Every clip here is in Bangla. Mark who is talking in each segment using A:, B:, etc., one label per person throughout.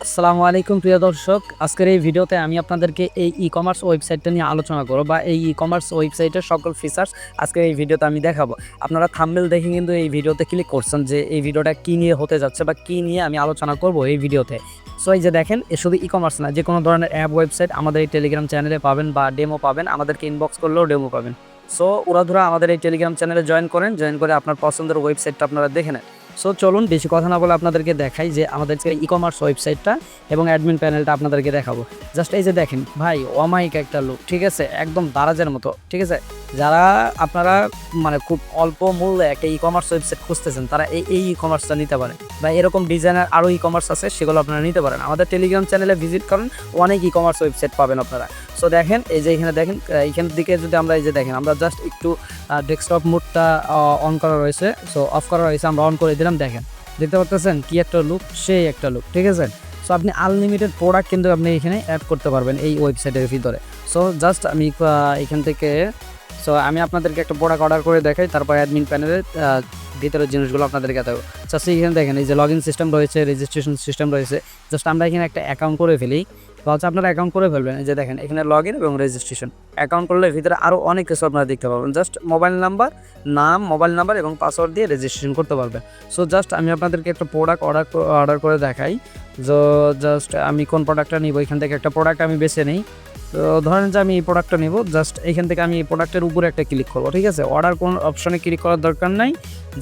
A: আসসালামু আলাইকুম প্রিয় দর্শক, আজকের এই ভিডিওতে আমি আপনাদেরকে এই ই-কমার্স ওয়েবসাইটটা নিয়ে আলোচনা করব বা এই ই-কমার্স ওয়েবসাইটের সকল ফিচার্স আজকের এই ভিডিওতে আমি দেখাবো। আপনারা থাম্বনেল দেখে কিন্তু এই ভিডিওতে ক্লিক করছেন যে এই ভিডিওটা কী নিয়ে হতে যাচ্ছে বা কী নিয়ে আমি আলোচনা করব এই ভিডিওতে। সো এই যে দেখেন, এ শুধু ই-কমার্স না, যে কোনো ধরনের অ্যাপ ওয়েবসাইট আমাদের এই টেলিগ্রাম চ্যানেলে পাবেন বা ডেমো পাবেন, আমাদেরকে ইনবক্স করলেও ডেমো পাবেন। সো উড়াধুরা আমাদের এই টেলিগ্রাম চ্যানেলে জয়েন করে আপনার পছন্দের ওয়েবসাইটটা আপনারা দেখে নেন। সো চলুন বেশি কথা না বলে আপনাদেরকে দেখাই যে আমাদের যে ই-কমার্স ওয়েবসাইটটা এবং অ্যাডমিন প্যানেলটা আপনাদেরকে দেখাবো। জাস্ট এই যে দেখেন ভাই, অমায়িক একটা লুক, ঠিক আছে, একদম দারাজের মতো, ঠিক আছে। যারা আপনারা মানে খুব অল্প মূল্যে একটা ই-কমার্স ওয়েবসাইট খুঁজতেছেন, তারা এই ই-কমার্সটা নিতে পারেন বা এরকম ডিজাইনের আরও ই-কমার্স আছে, সেগুলো আপনারা নিতে পারেন। আমাদের টেলিগ্রাম চ্যানেলে ভিজিট করেন, অনেক ই-কমার্স ওয়েবসাইট পাবেন আপনারা। সো দেখেন, এই যে এখানে দেখেন, এইখানের দিকে যদি আমরা এই যে দেখেন, আমরা জাস্ট একটু ডেস্কটপ মোডটা অন করা রয়েছে, সো অফ করা রয়েছে, আমরা অন করে দিলাম। দেখেন, দেখতে পাচ্ছেন কি একটা লুক, সেই একটা লুক, ঠিক আছে। সো আপনি আনলিমিটেড প্রোডাক্ট কিন্তু আপনি এখানে অ্যাড করতে পারবেন এই ওয়েবসাইটের ভিতরে। সো জাস্ট আমি এখান থেকে আমি আপনাদেরকে একটা প্রোডাক্ট অর্ডার করে দেখাই, তারপর অ্যাডমিন প্যানেলের ভিতরের জিনিসগুলো আপনাদেরকে দেখাবো। জাস্ট এখানে দেখেন, এই যে লগ ইন সিস্টেম রয়েছে, রেজিস্ট্রেশন সিস্টেম রয়েছে। জাস্ট আমরা এখানে একটা অ্যাকাউন্ট করে ফেলি, বা হচ্ছে আপনারা অ্যাকাউন্ট করে ফেলবেন। এই যে দেখেন, এখানে লগ ইন এবং রেজিস্ট্রেশন অ্যাকাউন্ট করলে ভিতরে আরও অনেক কিছু আপনারা দেখতে পাবেন। জাস্ট মোবাইল নাম্বার এবং পাসওয়ার্ড দিয়ে রেজিস্ট্রেশন করতে পারবেন। সো জাস্ট আমি আপনাদেরকে একটা প্রোডাক্ট অর্ডার করে দেখাই। জাস্ট আমি কোন প্রোডাক্টটা নিব, এখান থেকে একটা প্রোডাক্ট আমি বেছে নিই। তো ধরেন যে আমি এই প্রোডাক্টটা নেব, জাস্ট এখান থেকে আমি এই প্রোডাক্টের উপরে একটা ক্লিক করবো, ঠিক আছে। অর্ডার কোন অপশনে ক্লিক করার দরকার নাই,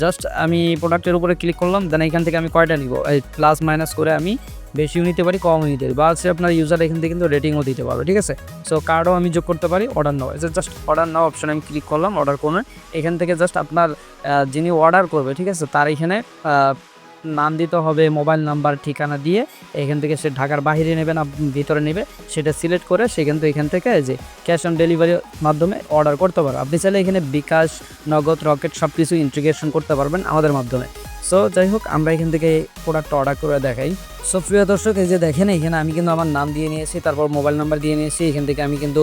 A: জাস্ট আমি প্রোডাক্টের উপরে ক্লিক করলাম। দেন এখান থেকে আমি কয়টা নিব, এই প্লাস মাইনাস করে আমি বেশিও নিতে পারি, কমও নিতে পারি, বা হচ্ছে আপনার ইউজার এখান থেকে কিন্তু রেটিংও দিতে পারবে, ঠিক আছে। সো কার্ডও আমি যোগ করতে পারি, অর্ডার নাও, জাস্ট অর্ডার নাও অপশনে আমি ক্লিক করলাম। অর্ডার করে এখান থেকে জাস্ট আপনার যিনি অর্ডার করবে, ঠিক আছে, তার এখানে নাম দিতে হবে, মোবাইল নাম্বার, ঠিকানা দিয়ে এখান থেকে সে ঢাকার বাইরে নেবে না ভিতরে নেবে সেটা সিলেক্ট করে সে কিন্তু এখান থেকে যে ক্যাশ অন ডেলিভারির মাধ্যমে অর্ডার করতে পারবে। আপনি চাইলে এখানে বিকাশ, নগদ, রকেট সব কিছু ইন্টিগ্রেশন করতে পারবেন আমাদের মাধ্যমে। সো যাই হোক, আমরা এখান থেকে প্রোডাক্টটা অর্ডার করে দেখাই। সো প্রিয় দর্শক, এই যে দেখেন, এখানে আমি কিন্তু আমার নাম দিয়ে নিয়েছি, তারপর মোবাইল নাম্বার দিয়ে নিয়েছি। এখান থেকে আমি কিন্তু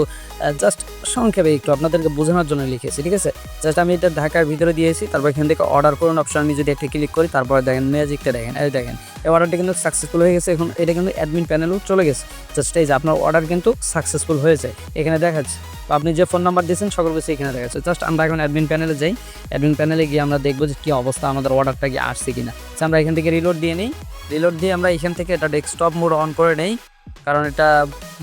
A: জাস্ট সংক্ষেপে একটু আপনাদেরকে বোঝানোর জন্য লিখেছি, ঠিক আছে। জাস্ট আমি এটা ঢাকার ভিতরে দিয়েছি, তারপর এখান থেকে অর্ডার করুন অপশন আমি যদি একটা ক্লিক করি, তারপরে দেখেন ম্যাজিকটা দেখেন, এই দেখেন এই অর্ডারটা কিন্তু সাকসেসফুল হয়ে গেছে। এখন এটা কিন্তু অ্যাডমিন প্যানেলেও চলে গেছে। জাস্ট এই যে আপনার অর্ডার কিন্তু সাকসেসফুল হয়েছে, এখানে দেখাচ্ছে। আপনি যে ফোন নাম্বার দিয়েছেন সকল কিছু এখানে দেখাচ্ছে। জাস্ট আমরা এখন অ্যাডমিন প্যানেলে যাই, অ্যাডমিন প্যানেলে গিয়ে আমরা দেখবো যে কী অবস্থা, আমাদের অর্ডারটা কি আসছে কিনা। আমরা এখান থেকে রিলোড দিয়ে নিই, রিলোড দিয়ে আমরা এখান থেকে এটা ডেস্কটপ মোড অন করে নেই, কারণ এটা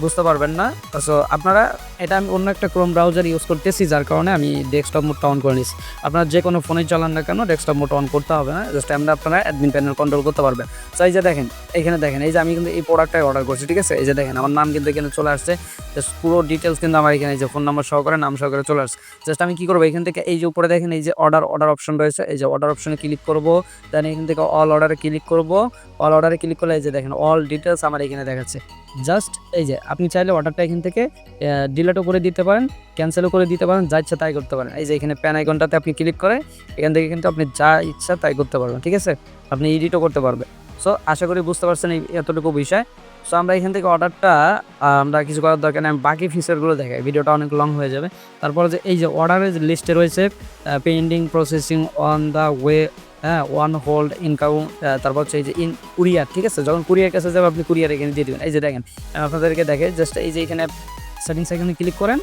A: বুঝতে পারবেন না। সো আপনারা, এটা আমি অন্য একটা ক্রোম ব্রাউজার ইউজ করতেছি, যার কারণে আমি ডেস্কটপ মোডটা অন করে নিচ্ছি। আপনারা যে কোনো ফোনে চালান না কেন ডেস্কটপ মোড অন করতে হবে না, জাস্ট আপনারা অ্যাডমিন প্যানেল কন্ট্রোল করতে পারবেন। সো এই যে দেখেন, এখানে দেখেন, এই যে আমি কিন্তু এই প্রোডাক্টটাই অর্ডার করছি, ঠিক আছে। এই যে দেখেন, আমার নাম কিন্তু এখানে চলে আসছে, জাস্ট পুরো ডিটেলস কিন্তু আমার এখানে যে ফোন নাম্বার সহকারে নাম সহকারে চলে আসছে। জাস্ট আমি কী করবো, এখান থেকে এই যে উপরে দেখেন এই যে অর্ডার অপশন রয়েছে, এই যে অর্ডার অপশনে ক্লিক করবো। দেন এখান থেকে অল অর্ডারে ক্লিক করবো। অল অর্ডারে ক্লিক করলে এই যে দেখেন অল ডিটেলস আমার এখানে দেখাচ্ছে। জাস্ট এই যে আপনি চাইলে অর্ডারটা এখান থেকে ডিলেটও করে দিতে পারেন, ক্যান্সেলও করে দিতে পারেন, যা ইচ্ছা তাই করতে পারেন। এই যে এখানে প্যান আইকনটাতে আপনি ক্লিক করে এখান থেকে কিন্তু আপনি যা ইচ্ছা তাই করতে পারবেন, ঠিক আছে। আপনি এডিটও করতে পারবেন। সো আশা করি বুঝতে পারছেন এই এতটুকু বিষয়। সো আমরা এখান থেকে অর্ডারটা আমরা কিছু করার দরকার নেই, আমি বাকি ফিচারগুলো দেখাই, ভিডিওটা অনেক লং হয়ে যাবে। তারপরে যে এই যে অর্ডারের লিস্টে রয়েছে pending, processing, on the way, on hold, ইনকাউন্ট, তারপর হচ্ছে এই যে ইন কুরিয়ার, ঠিক আছে। যখন কুরিয়ার কাছে যাবে আপনি কুরিয়ার এখানে দিয়ে দেবেন। এই যে দেখেন, আপনাদেরকে দেখে জাস্ট এই যে এখানে সেটিংস এখানে ক্লিক করেন,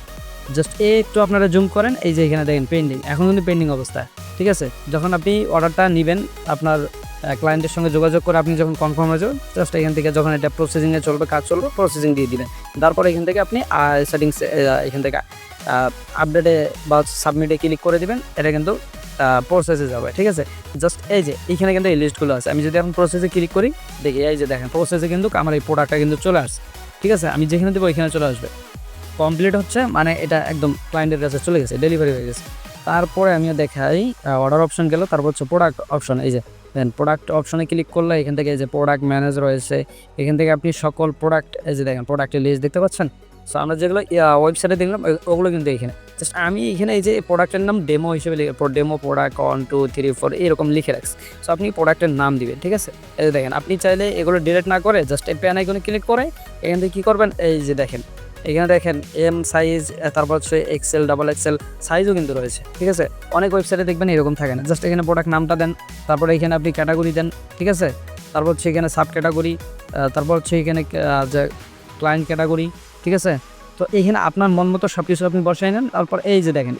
A: জাস্ট একটু আপনারা জুম করেন, এই যে এখানে দেখেন পেন্ডিং, এখন কিন্তু পেন্ডিং অবস্থা, ঠিক আছে। যখন আপনি অর্ডারটা নেবেন, আপনার ক্লায়েন্টের সঙ্গে যোগাযোগ করে আপনি যখন কনফার্ম হয়ে যাবেন, জাস্ট এখান থেকে যখন এটা প্রসেসিংয়ে চলবে, কাজ চলবে, প্রসেসিং দিয়ে দিবেন। তারপর এখান থেকে আপনি সেটিংস এখান থেকে আপডেটে বা সাবমিটে ক্লিক করে দিবেন, এটা কিন্তু প্রসেসে যাবে, ঠিক আছে। জাস্ট এই যে এইখানে কিন্তু এই লিস্টগুলো আছে। আমি যদি এখন প্রসেসে ক্লিক করি, দেখি এই যে দেখেন প্রসেসে কিন্তু আমার এই প্রোডাক্টটা কিন্তু চলে আসছে, ঠিক আছে। আমি যেখানে দেবো এখানে চলে আসবে, কমপ্লিট হচ্ছে, মানে এটা একদম ক্লায়েন্টের কাছে চলে গেছে, ডেলিভারি হয়ে গেছে। তারপরে আমিও দেখাই, অর্ডার অপশন গেল, তারপর হচ্ছে প্রোডাক্ট অপশন। এই যে দেন প্রোডাক্ট অপশনে ক্লিক করলে এখান থেকে এই যে প্রোডাক্ট ম্যানেজ রয়েছে, এখান থেকে আপনি সকল প্রোডাক্ট, এই যে দেখেন প্রোডাক্টের লিস্ট দেখতে পাচ্ছেন। সো আমরা যেগুলো ওয়েবসাইটে দেখলাম ওগুলো কিন্তু এখানে, জাস্ট আমি এখানে এই যে প্রোডাক্টের নাম ডেমো হিসেবে ডেমো প্রোডাক্ট 1 2 3 4 এরকম লিখে রাখছি। সো আপনি প্রোডাক্টের নাম দিবেন, ঠিক আছে। এই যে দেখেন, আপনি চাইলে এগুলো ডিলিট না করে জাস্ট এই প্যান আইকনে ক্লিক করে এখান থেকে কী করবেন, এই যে দেখেন এখানে দেখেন এম সাইজ, তারপর হচ্ছে এক্সেল, ডাবল এক্সেল সাইজও কিন্তু রয়েছে, ঠিক আছে। অনেক ওয়েবসাইটে দেখবেন এরকম থাকে না। জাস্ট এখানে প্রোডাক্ট নামটা দেন, তারপরে এখানে আপনি ক্যাটাগরি দেন, ঠিক আছে। তারপর হচ্ছে এখানে সাব ক্যাটাগরি, তারপর হচ্ছে এখানে যে ক্লায়েন্ট ক্যাটাগরি, ঠিক আছে। তো এইখানে আপনার মন মতো সব কিছু আপনি বসাই নেন। তারপর এই যে দেখেন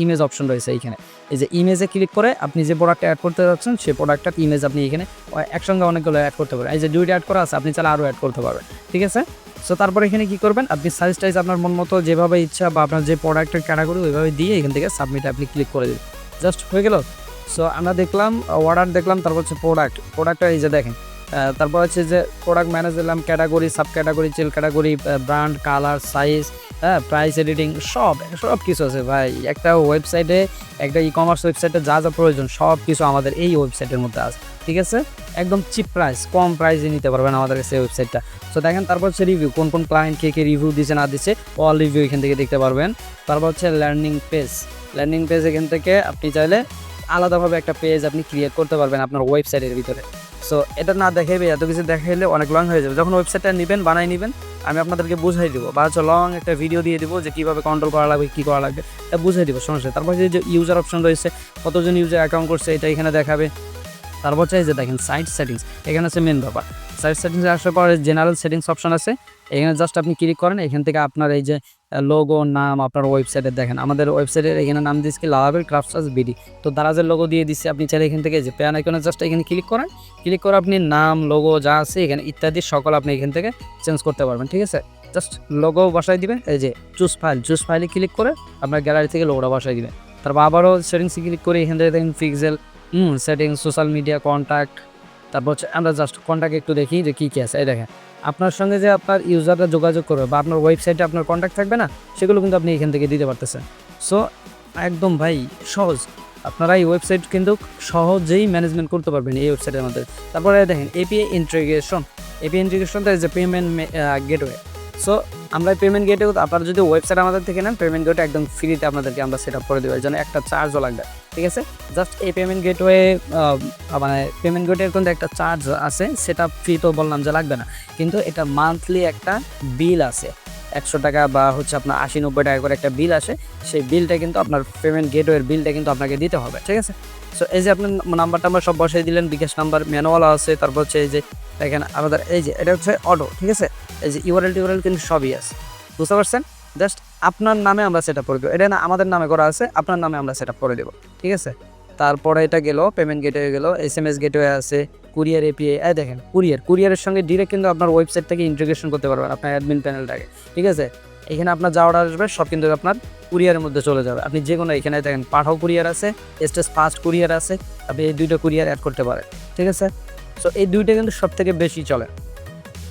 A: ইমেজ অপশন রয়েছে এইখানে। এই যে ইমেজে ক্লিক করে আপনি যে প্রোডাক্টটা অ্যাড করতে যাচ্ছেন সেই প্রোডাক্টটার ইমেজ আপনি এখানে একসঙ্গে অনেকগুলো অ্যাড করতে পারেন। এই যে 2টা অ্যাড করা আছে, আপনি চাইলে আরও অ্যাড করতে পারবেন, ঠিক আছে। সো তারপর এখানে কী করবেন, আপনি সাইজ টাইজ আপনার মন মতো যেভাবে ইচ্ছা বা আপনার যে প্রোডাক্টের ক্যাটাগরি ওইভাবে দিয়ে এখান থেকে সাবমিট আপনি ক্লিক করে দিন, জাস্ট হয়ে গেল। সো আমরা দেখলাম অর্ডার দেখলাম, তারপর হচ্ছে প্রোডাক্টটা এই যে দেখেন। তারপর হচ্ছে যে প্রোডাক্ট ম্যানেজ দিলাম, category, sub category, child category, brand, colour, size, price, editing, সব কিছু আছে ভাই। একটা ওয়েবসাইটে, একটা কমার্স ওয়েবসাইটে যা যা প্রয়োজন সব কিছু আমাদের এই ওয়েবসাইটের মধ্যে আছে, ঠিক আছে। একদম চিপ প্রাইস, কম প্রাইসে নিতে পারবেন আমাদের কাছে এই ওয়েবসাইটটা। সো দেখেন, তারপর হচ্ছে রিভিউ, কোন ক্লায়েন্ট কে রিভিউ দিচ্ছে না দিচ্ছে অল রিভিউ এখান থেকে দেখতে পারবেন। তারপর হচ্ছে ল্যান্ডিং পেজ এখান থেকে আপনি চাইলে আলাদাভাবে একটা পেজ আপনি ক্রিয়েট করতে পারবেন আপনার ওয়েবসাইটের ভিতরে। সো এটা না দেখাইবে, এত কিছু দেখাইলে অনেক লং হয়ে যাবে। যখন ওয়েবসাইটটা নেবেন, বানাই নেবেন, আমি আপনাদেরকে বুঝাই দিব, বা হচ্ছে লং একটা ভিডিও দিয়ে দিব যে কীভাবে কন্ট্রোল করা লাগবে, কী করা লাগবে, এটা বুঝাই দিব, সমস্যা। তারপর যে ইউজার অপশন রয়েছে, কতজন ইউজার অ্যাকাউন্ট করছে এটা এখানে দেখাবে। তারপর হচ্ছে এই যে দেখেন সাইট সেটিংস, এখানে আছে মেন ব্যাপার। সাইট সেটিংসে আসার পরে জেনারেল সেটিংস অপশন আছে, এখানে জাস্ট আপনি ক্লিক করেন। এখান থেকে আপনার এই যে লোগো, নাম, আপনার ওয়েবসাইটের দেখেন আমাদের ওয়েবসাইটের এখানে নাম দিয়েছি কি লাভাবেল ক্রাফটস বিডি। তো দারাজের লোগো দিয়ে দিচ্ছে, আপনি চাইলে এখান থেকে যে প্যান আইকনে জাস্ট এখানে ক্লিক করেন, ক্লিক করে আপনি নাম, লোগো যা আছে এখানে ইত্যাদি সকল আপনি এখান থেকে চেঞ্জ করতে পারবেন, ঠিক আছে। জাস্ট লোগো বসাই দিবেন, এই যে চুজ ফাইলে ক্লিক করে আপনার গ্যালারি থেকে লোগোটা বসাই দিবেন। তারপর আবারও সেটিংসে ক্লিক করে এখান থেকে দেখেন pixel, settings, social media, contact. তারপর হচ্ছে আমরা জাস্ট কন্ট্যাক্ট একটু দেখি যে কী আছে। এই দেখেন আপনার সঙ্গে যে আপনার ইউজাররা যোগাযোগ করবে বা আপনার ওয়েবসাইটে আপনার কন্ট্যাক্ট থাকবে না, সেগুলো কিন্তু আপনি এখান থেকে দিতে পারতেছেন। সো একদম ভাই সহজ, আপনারা এই ওয়েবসাইট কিন্তু সহজেই ম্যানেজমেন্ট করতে পারবেন এই ওয়েবসাইটের মধ্যে। তারপরে দেখেন এপিআই ইন্টিগ্রেশনটা যে পেমেন্ট গেটওয়ে। সো আমরা পেমেন্ট গেটওয়ে, আপনারা যদি ওয়েবসাইট আমাদের থেকে নেন, পেমেন্ট গেটওয়ে একদম ফ্রিতে আপনাদেরকে আমরা সেট আপ করে দেবো, এর জন্য একটা চার্জও লাগবে, ঠিক আছে। জাস্ট এই পেমেন্ট গেটওয়ে মানে পেমেন্ট গেটওয়ের কিন্তু একটা চার্জ আছে, সেটা ফ্রি তো বললাম যে লাগবে না, কিন্তু এটা মান্থলি একটা বিল আছে 100 টাকা বা হচ্ছে আপনার 80-90 টাকা করে একটা বিল আসে। সেই বিলটা কিন্তু আপনার পেমেন্ট গেটওয়ের বিলটা কিন্তু আপনাকে দিতে হবে, ঠিক আছে। সো এই যে আপনার নাম্বারটা আমরা সব বসাই দিলেন, বিকাশ নাম্বার, ম্যানুয়াল আছে। তারপর হচ্ছে এই যে দেখেন আমাদের এই যে এটা হচ্ছে অটো, ঠিক আছে। এই যে ইউআরএল কিন্তু সবই আছে, বুঝতে পারছেন। জাস্ট আপনার নামে আমরা সেট আপ করে দেবো, এটা না আমাদের নামে করা আছে, আপনার নামে আমরা সেট আপ করে দেবো, ঠিক আছে। তারপরে এটা গেল পেমেন্ট গেটওয়ে, গেল SMS গেটওয়ে আছে, কুরিয়ার এপিআই। দেখেন কুরিয়ারের সঙ্গে ডিরেক্ট কিন্তু আপনার ওয়েবসাইট থেকে ইন্টিগ্রেশন করতে পারবেন আপনার অ্যাডমিন প্যানেলটাকে, ঠিক আছে। এখানে আপনার যা অর্ডার আসবে সব কিন্তু আপনার কুরিয়ারের মধ্যে চলে যাবে। আপনি যে কোনো এখানে দেখেন পাঠাও কুরিয়ার আছে, স্টেজ ফাস্ট কুরিয়ার আছে, আপনি এই 2টা কুরিয়ার অ্যাড করতে পারেন, ঠিক আছে। সো এই 2টা কিন্তু সব থেকে বেশি চলে।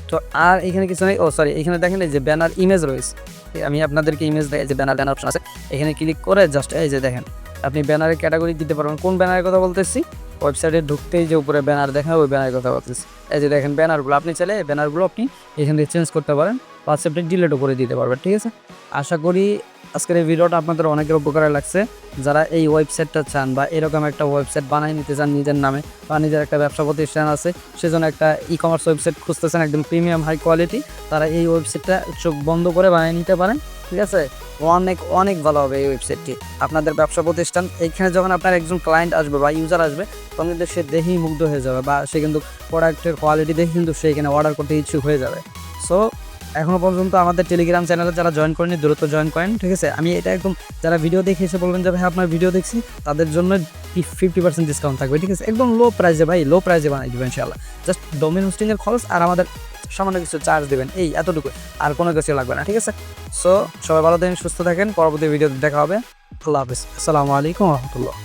A: তো আর এখানে কিছু নেই, সরি, এখানে দেখেন এই যে ব্যানার ইমেজ রয়েছে, আমি আপনাদেরকে ইমেজ দেখাই, যে ব্যানার অপশন আছে, এখানে ক্লিক করে জাস্ট এই যে দেখেন আপনি ব্যানারের ক্যাটাগরি দিতে পারবেন। কোন ব্যানারের কথা বলতেছি, ওয়েবসাইটে ঢুকতেই যে উপরে ব্যানার দেখেন ওই ব্যানারের কথা বলতেছি। এই যে দেখেন ব্যানারগুলো, আপনি চাইলে এই ব্যানারগুলো আপনি এখান থেকে চেঞ্জ করতে পারেন, হোয়াটসঅ্যাপে ডিলিটও করে দিতে পারবেন, ঠিক আছে। আশা করি আজকের এই ভিডিওটা আপনাদের অনেকের উপকারে লাগছে। যারা এই ওয়েবসাইটটা চান বা এরকম একটা ওয়েবসাইট বানিয়ে নিতে চান নিজের নামে, বা নিজের একটা ব্যবসা প্রতিষ্ঠান আছে, সেজন্য একটা কমার্স ওয়েবসাইট খুঁজতেছেন একদম প্রিমিয়াম হাই কোয়ালিটি, তারা এই ওয়েবসাইটটা চোখ বন্ধ করে বানিয়ে নিতে পারেন, ঠিক আছে। অনেক ভালো হবে এই ওয়েবসাইটটি আপনাদের ব্যবসা প্রতিষ্ঠান। এইখানে যখন আপনার একজন ক্লায়েন্ট আসবে বা ইউজার আসবে, তখন কিন্তু সে দেখেই মুগ্ধ হয়ে যাবে, বা সে কিন্তু প্রোডাক্টের কোয়ালিটি দেখে কিন্তু সে এখানে অর্ডার করতে ইচ্ছুক হয়ে যাবে। সো এখনও পর্যন্ত আমাদের টেলিগ্রাম চ্যানেলে যারা জয়েন করেনি দ্রুত জয়েন করেন, ঠিক আছে। আমি এটা একদম যারা ভিডিও দেখে এসে বলবেন যে ভাই আপনার ভিডিও দেখছি, তাদের জন্য 50% ডিসকাউন্ট থাকবে, ঠিক আছে। একদম লো প্রাইসে ভাই, লো প্রাইসে বানাই দেবেন ইনশাআল্লাহ। জাস্ট ডোমেন হোস্টিংয়ের খরচ আর আমাদের সামান্য কিছু চার্জ দেবেন, এই এতটুকু, আর কোনো কিছু লাগবে না, ঠিক আছে। সো সবাই ভালো থাকেন, সুস্থ থাকেন, পরবর্তী ভিডিওতে দেখা হবে। আল্লাহ হাফিজ, আসসালামু আলাইকুম রহমতুল্লাহ।